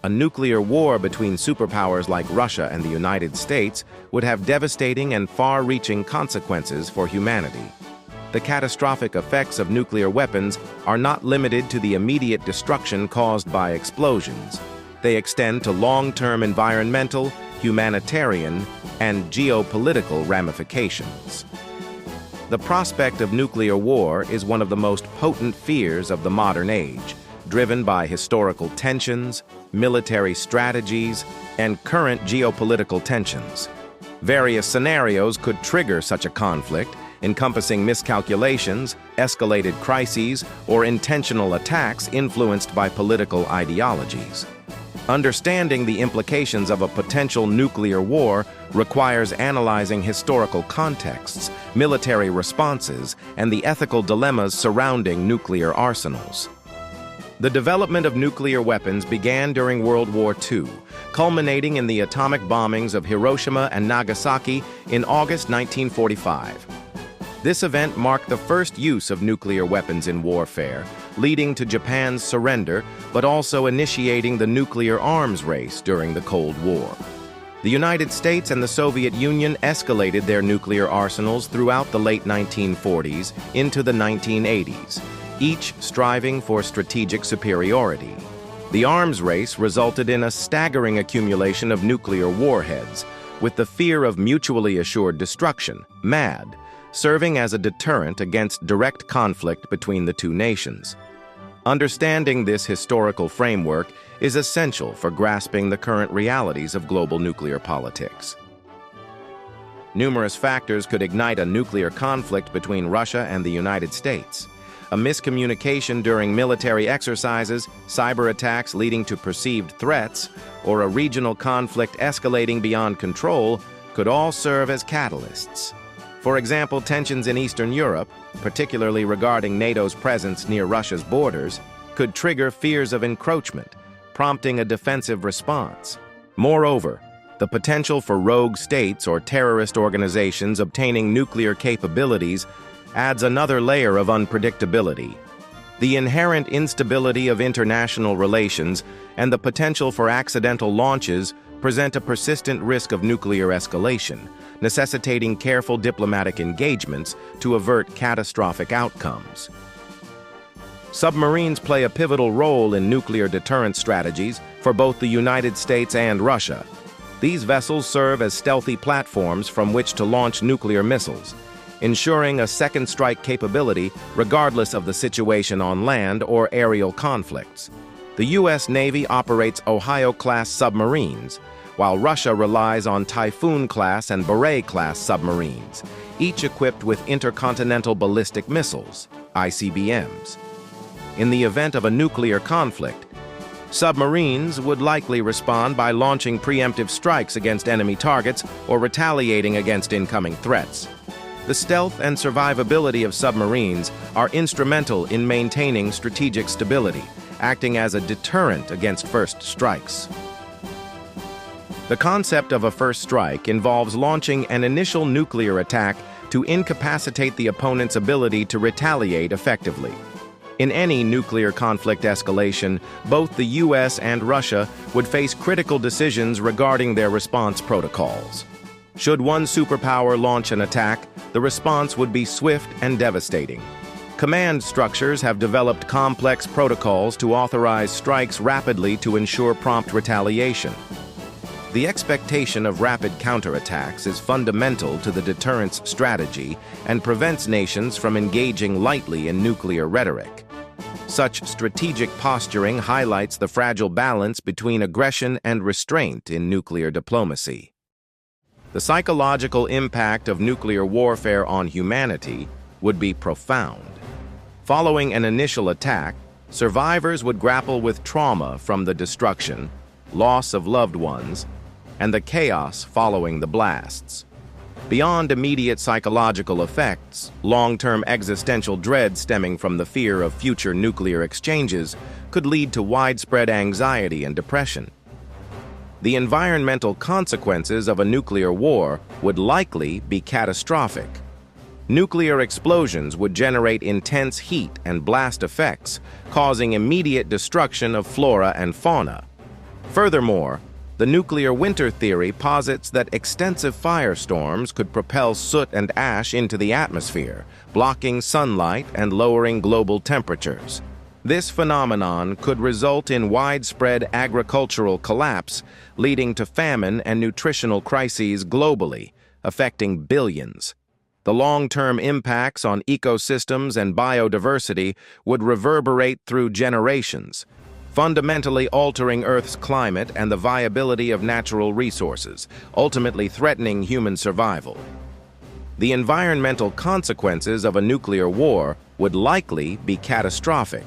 a nuclear war between superpowers like Russia and the United States would have devastating and far-reaching consequences for humanity. The catastrophic effects of nuclear weapons are not limited to the immediate destruction caused by explosions. They extend to long-term environmental, humanitarian, and geopolitical ramifications. The prospect of nuclear war is one of the most potent fears of the modern age, driven by historical tensions, military strategies, and current geopolitical tensions. Various scenarios could trigger such a conflict, encompassing miscalculations, escalated crises, or intentional attacks influenced by political ideologies. Understanding the implications of a potential nuclear war requires analyzing historical contexts, military responses, and the ethical dilemmas surrounding nuclear arsenals. The development of nuclear weapons began during World War II, culminating in the atomic bombings of Hiroshima and Nagasaki in August 1945. This event marked the first use of nuclear weapons in warfare, leading to Japan's surrender, but also initiating the nuclear arms race during the Cold War. The United States and the Soviet Union escalated their nuclear arsenals throughout the late 1940s into the 1980s, each striving for strategic superiority. The arms race resulted in a staggering accumulation of nuclear warheads, with the fear of mutually assured destruction, MAD, serving as a deterrent against direct conflict between the two nations. Understanding this historical framework is essential for grasping the current realities of global nuclear politics. Numerous factors could ignite a nuclear conflict between Russia and the United States. A miscommunication during military exercises, cyber attacks leading to perceived threats, or a regional conflict escalating beyond control could all serve as catalysts. For example, tensions in Eastern Europe, particularly regarding NATO's presence near Russia's borders, could trigger fears of encroachment, prompting a defensive response. Moreover, the potential for rogue states or terrorist organizations obtaining nuclear capabilities adds another layer of unpredictability. The inherent instability of international relations and the potential for accidental launches present a persistent risk of nuclear escalation, necessitating careful diplomatic engagements to avert catastrophic outcomes. Submarines play a pivotal role in nuclear deterrence strategies for both the United States and Russia. These vessels serve as stealthy platforms from which to launch nuclear missiles, ensuring a second strike capability regardless of the situation on land or aerial conflicts. The U.S. Navy operates Ohio-class submarines, while Russia relies on Typhoon-class and Beret-class submarines, each equipped with intercontinental ballistic missiles, ICBMs. In the event of a nuclear conflict, submarines would likely respond by launching preemptive strikes against enemy targets or retaliating against incoming threats. The stealth and survivability of submarines are instrumental in maintaining strategic stability, acting as a deterrent against first strikes. The concept of a first strike involves launching an initial nuclear attack to incapacitate the opponent's ability to retaliate effectively. In any nuclear conflict escalation, both the U.S. and Russia would face critical decisions regarding their response protocols. Should one superpower launch an attack, the response would be swift and devastating. Command structures have developed complex protocols to authorize strikes rapidly to ensure prompt retaliation. The expectation of rapid counterattacks is fundamental to the deterrence strategy and prevents nations from engaging lightly in nuclear rhetoric. Such strategic posturing highlights the fragile balance between aggression and restraint in nuclear diplomacy. The psychological impact of nuclear warfare on humanity would be profound. Following an initial attack, survivors would grapple with trauma from the destruction, loss of loved ones, and the chaos following the blasts. Beyond immediate psychological effects, long-term existential dread stemming from the fear of future nuclear exchanges could lead to widespread anxiety and depression. The environmental consequences of a nuclear war would likely be catastrophic. Nuclear explosions would generate intense heat and blast effects, causing immediate destruction of flora and fauna. Furthermore, the nuclear winter theory posits that extensive firestorms could propel soot and ash into the atmosphere, blocking sunlight and lowering global temperatures. This phenomenon could result in widespread agricultural collapse, leading to famine and nutritional crises globally, affecting billions. The long-term impacts on ecosystems and biodiversity would reverberate through generations, fundamentally altering Earth's climate and the viability of natural resources, ultimately threatening human survival. The environmental consequences of a nuclear war would likely be catastrophic.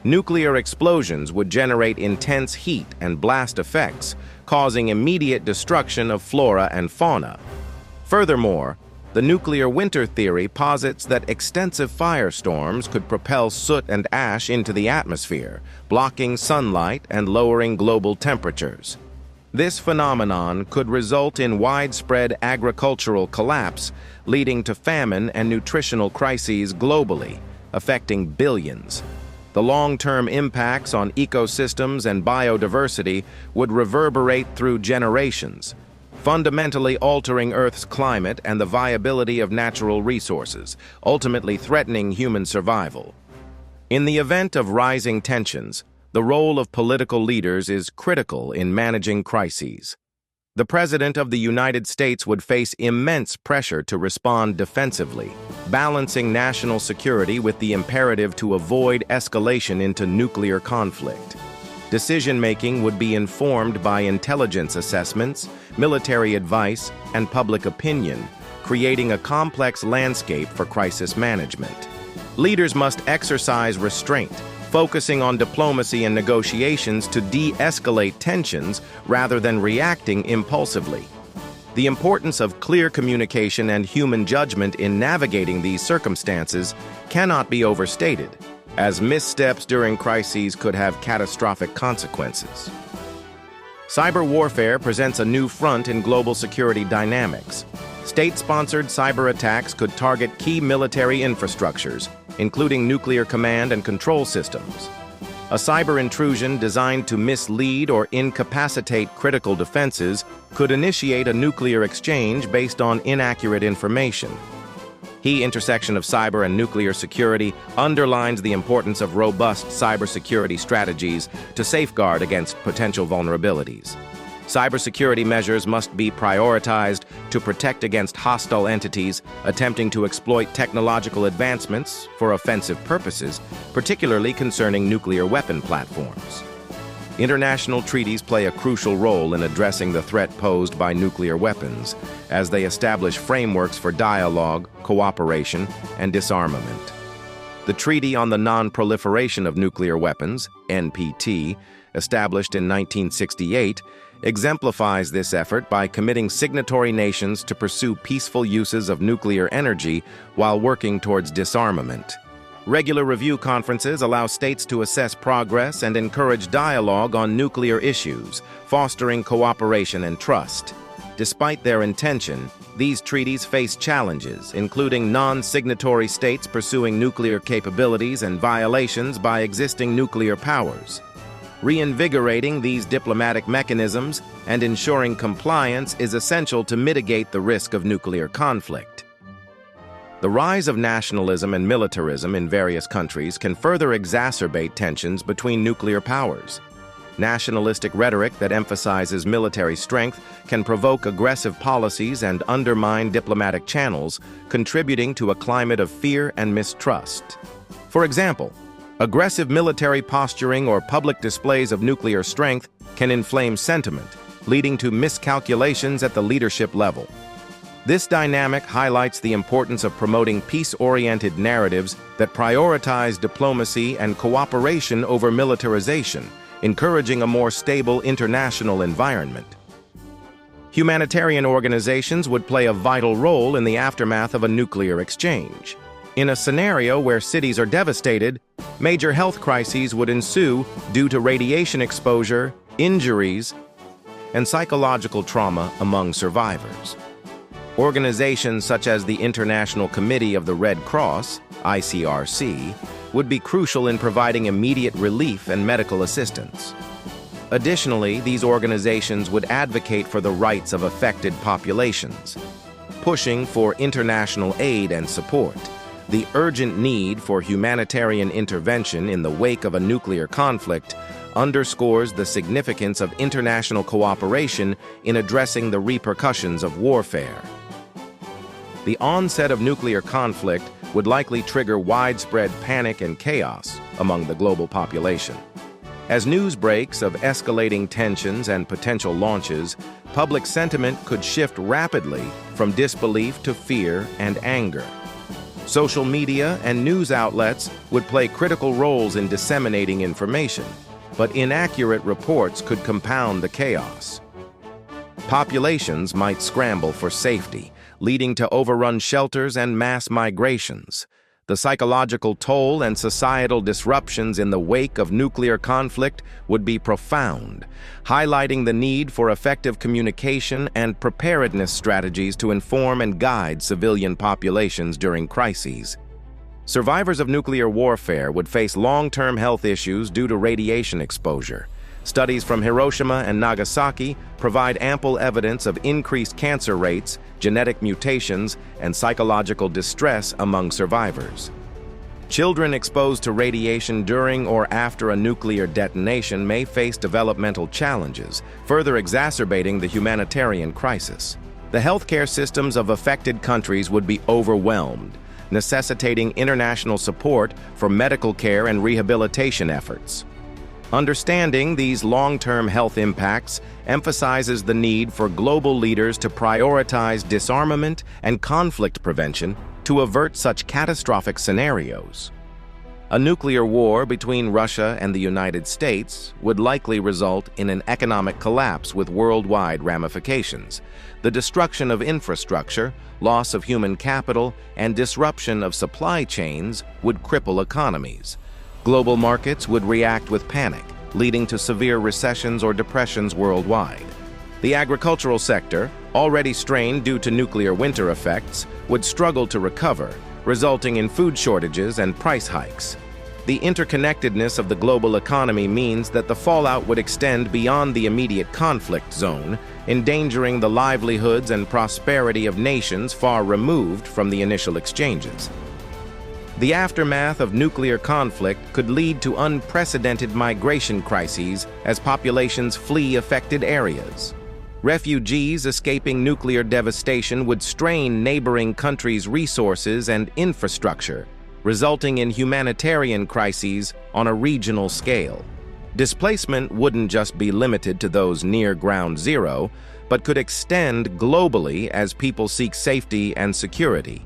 Nuclear explosions would generate intense heat and blast effects, causing immediate destruction of flora and fauna. Furthermore, the nuclear winter theory posits that extensive firestorms could propel soot and ash into the atmosphere, blocking sunlight and lowering global temperatures. This phenomenon could result in widespread agricultural collapse, leading to famine and nutritional crises globally, affecting billions. The long-term impacts on ecosystems and biodiversity would reverberate through generations, fundamentally altering Earth's climate and the viability of natural resources, ultimately threatening human survival. In the event of rising tensions, the role of political leaders is critical in managing crises. The President of the United States would face immense pressure to respond defensively, balancing national security with the imperative to avoid escalation into nuclear conflict. Decision-making would be informed by intelligence assessments, military advice, and public opinion, creating a complex landscape for crisis management. Leaders must exercise restraint, focusing on diplomacy and negotiations to de-escalate tensions rather than reacting impulsively. The importance of clear communication and human judgment in navigating these circumstances cannot be overstated, as missteps during crises could have catastrophic consequences. Cyber warfare presents a new front in global security dynamics. State-sponsored cyber attacks could target key military infrastructures, including nuclear command and control systems. A cyber intrusion designed to mislead or incapacitate critical defenses could initiate a nuclear exchange based on inaccurate information. The intersection of cyber and nuclear security underlines the importance of robust cybersecurity strategies to safeguard against potential vulnerabilities. Cybersecurity measures must be prioritized to protect against hostile entities attempting to exploit technological advancements for offensive purposes, particularly concerning nuclear weapon platforms. International treaties play a crucial role in addressing the threat posed by nuclear weapons, as they establish frameworks for dialogue, cooperation, and disarmament. The Treaty on the Non-Proliferation of Nuclear Weapons, NPT, established in 1968, exemplifies this effort by committing signatory nations to pursue peaceful uses of nuclear energy while working towards disarmament. Regular review conferences allow states to assess progress and encourage dialogue on nuclear issues, fostering cooperation and trust. Despite their intention, these treaties face challenges, including non-signatory states pursuing nuclear capabilities and violations by existing nuclear powers. Reinvigorating these diplomatic mechanisms and ensuring compliance is essential to mitigate the risk of nuclear conflict. The rise of nationalism and militarism in various countries can further exacerbate tensions between nuclear powers. Nationalistic rhetoric that emphasizes military strength can provoke aggressive policies and undermine diplomatic channels, contributing to a climate of fear and mistrust. For example, aggressive military posturing or public displays of nuclear strength can inflame sentiment, leading to miscalculations at the leadership level. This dynamic highlights the importance of promoting peace-oriented narratives that prioritize diplomacy and cooperation over militarization, encouraging a more stable international environment. Humanitarian organizations would play a vital role in the aftermath of a nuclear exchange. In a scenario where cities are devastated, major health crises would ensue due to radiation exposure, injuries, and psychological trauma among survivors. Organizations such as the International Committee of the Red Cross, ICRC, would be crucial in providing immediate relief and medical assistance. Additionally, these organizations would advocate for the rights of affected populations, pushing for international aid and support. The urgent need for humanitarian intervention in the wake of a nuclear conflict underscores the significance of international cooperation in addressing the repercussions of warfare. The onset of nuclear conflict would likely trigger widespread panic and chaos among the global population. As news breaks of escalating tensions and potential launches, public sentiment could shift rapidly from disbelief to fear and anger. Social media and news outlets would play critical roles in disseminating information, but inaccurate reports could compound the chaos. Populations might scramble for safety, leading to overrun shelters and mass migrations. The psychological toll and societal disruptions in the wake of nuclear conflict would be profound, highlighting the need for effective communication and preparedness strategies to inform and guide civilian populations during crises. Survivors of nuclear warfare would face long-term health issues due to radiation exposure. Studies from Hiroshima and Nagasaki provide ample evidence of increased cancer rates, genetic mutations, and psychological distress among survivors. Children exposed to radiation during or after a nuclear detonation may face developmental challenges, further exacerbating the humanitarian crisis. The healthcare systems of affected countries would be overwhelmed, necessitating international support for medical care and rehabilitation efforts. Understanding these long-term health impacts emphasizes the need for global leaders to prioritize disarmament and conflict prevention to avert such catastrophic scenarios. A nuclear war between Russia and the United States would likely result in an economic collapse with worldwide ramifications. The destruction of infrastructure, loss of human capital, and disruption of supply chains would cripple economies. Global markets would react with panic, leading to severe recessions or depressions worldwide. The agricultural sector, already strained due to nuclear winter effects, would struggle to recover, resulting in food shortages and price hikes. The interconnectedness of the global economy means that the fallout would extend beyond the immediate conflict zone, endangering the livelihoods and prosperity of nations far removed from the initial exchanges. The aftermath of nuclear conflict could lead to unprecedented migration crises as populations flee affected areas. Refugees escaping nuclear devastation would strain neighboring countries' resources and infrastructure, resulting in humanitarian crises on a regional scale. Displacement wouldn't just be limited to those near ground zero, but could extend globally as people seek safety and security.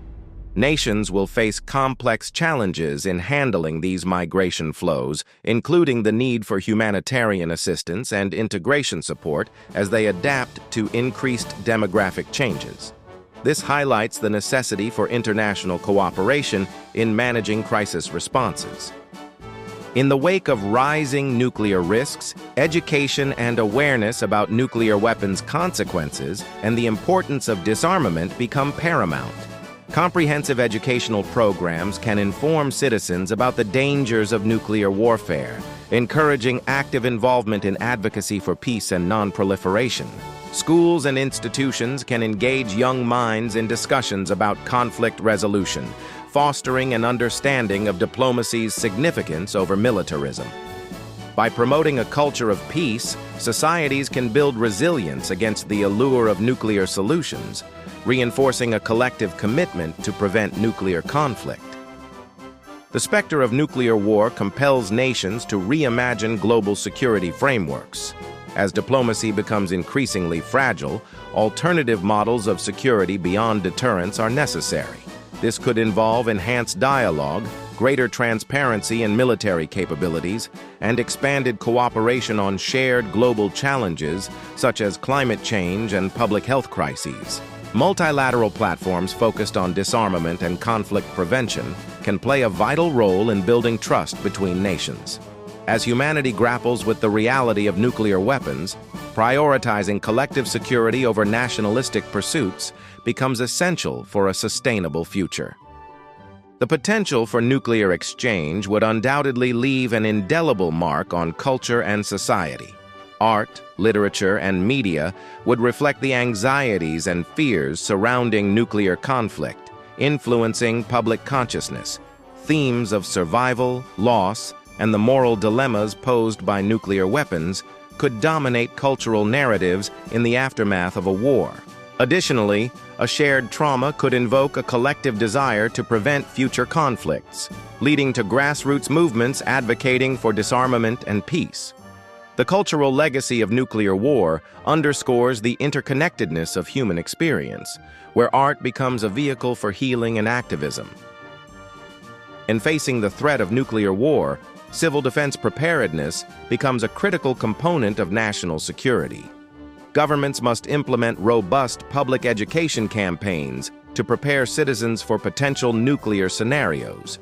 Nations will face complex challenges in handling these migration flows, including the need for humanitarian assistance and integration support as they adapt to increased demographic changes. This highlights the necessity for international cooperation in managing crisis responses. In the wake of rising nuclear risks, education and awareness about nuclear weapons consequences and the importance of disarmament become paramount. Comprehensive educational programs can inform citizens about the dangers of nuclear warfare, encouraging active involvement in advocacy for peace and non-proliferation. Schools and institutions can engage young minds in discussions about conflict resolution, fostering an understanding of diplomacy's significance over militarism. By promoting a culture of peace, societies can build resilience against the allure of nuclear solutions, reinforcing a collective commitment to prevent nuclear conflict. The specter of nuclear war compels nations to reimagine global security frameworks. As diplomacy becomes increasingly fragile, alternative models of security beyond deterrence are necessary. This could involve enhanced dialogue, greater transparency in military capabilities, and expanded cooperation on shared global challenges such as climate change and public health crises. Multilateral platforms focused on disarmament and conflict prevention can play a vital role in building trust between nations. As humanity grapples with the reality of nuclear weapons, prioritizing collective security over nationalistic pursuits becomes essential for a sustainable future. The potential for nuclear exchange would undoubtedly leave an indelible mark on culture and society. art, literature, and media would reflect the anxieties and fears surrounding nuclear conflict, influencing public consciousness. Themes of survival, loss, and the moral dilemmas posed by nuclear weapons could dominate cultural narratives in the aftermath of a war. Additionally, a shared trauma could invoke a collective desire to prevent future conflicts, leading to grassroots movements advocating for disarmament and peace. The cultural legacy of nuclear war underscores the interconnectedness of human experience, where art becomes a vehicle for healing and activism. In facing the threat of nuclear war, civil defense preparedness becomes a critical component of national security. Governments must implement robust public education campaigns to prepare citizens for potential nuclear scenarios.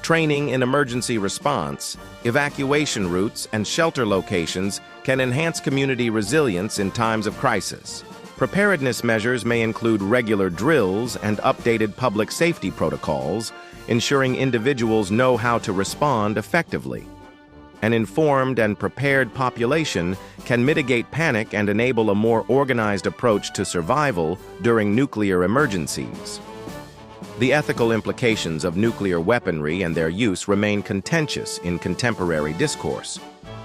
Training in emergency response, evacuation routes, and shelter locations can enhance community resilience in times of crisis. Preparedness measures may include regular drills and updated public safety protocols, ensuring individuals know how to respond effectively. An informed and prepared population can mitigate panic and enable a more organized approach to survival during nuclear emergencies. The ethical implications of nuclear weaponry and their use remain contentious in contemporary discourse.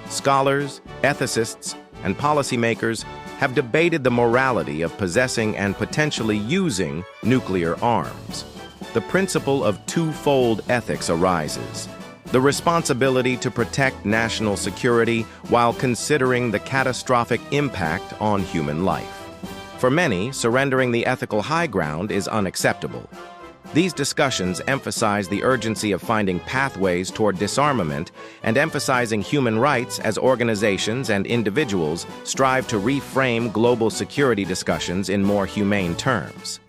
Scholars, ethicists, and policymakers have debated the morality of possessing and potentially using nuclear arms. The principle of twofold ethics arises: the responsibility to protect national security while considering the catastrophic impact on human life. For many, surrendering the ethical high ground is unacceptable. These discussions emphasize the urgency of finding pathways toward disarmament and emphasizing human rights as organizations and individuals strive to reframe global security discussions in more humane terms.